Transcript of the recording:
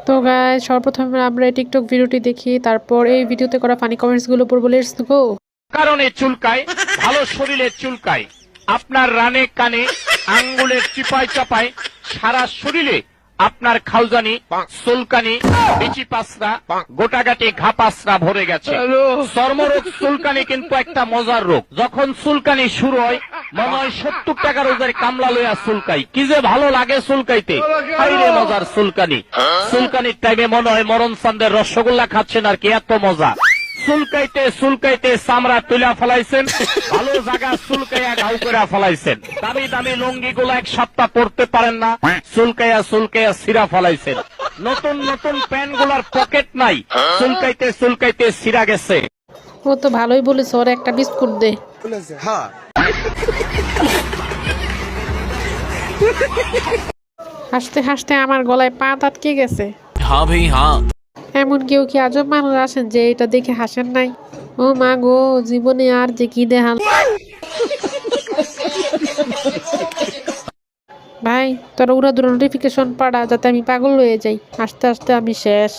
তো গাইস সর্বপ্রথমে আমরা এই টিকটক ভিডিওটি দেখি, তারপর এই ভিডিওতে করা ফানি কমেন্টস গুলো পড়বো। Let's go. কারণে চুলকায়, ভালো শরীরে চুলকায়, আপনার রানে কানে আঙ্গুলের চিপায় চাপায় সারা শরীরে আপনার খাউজানি চুলকানি বিচি পাসরা গোটাগাটি ঘাপাসরা ভরে গেছে। চর্মরোগ চুলকানি কিন্তু একটা মজার রোগ। যখন চুলকানি শুরু হয় মনে হয় 70 টাকা রোজের কামলা লইয়া চুলকাই, কি যে ভালো লাগে চুলকাইতে, হাইরে মজার চুলকানি। চুলকানির টাইমে মনে হয় মরণ চান্দের রসগোল্লা খাচ্ছেন আর কি, এত মজা। চুলকাইতে চুলকাইতে চামড়া তুলা ফেলাইছেন, ভালো জায়গা চুলকাইয়া ঘাউ করে ফেলাইছেন। দামি দামি লুঙ্গি গুলো এক সপ্তাহ পরতে পারেন না, চুলকাইয়া চুলকাইয়া ছিঁড়া ফেলাইছেন। নতুন নতুন প্যান্ট গুলার পকেট নাই, চুলকাইতে চুলকাইতে ছিঁড়া গেছে। ও তো ভালোই বলেছে, ওর একটা বিস্কুট দে। হাসতে হাসতে আমার গলায় পা আটকে গেছে। हाँ भाई हाँ। এমন কেউ কি আজব মানুষ আছেন যে এটা দেখে হাসেন নাই? ও মা গো, জীবনে আর যে কি দেখাল। ভাই তোর উড়াদুরা নোটিফিকেশন পাড়া, যাতে আমি পাগল হয়ে যাই। আস্তে আস্তে আমি শেষ।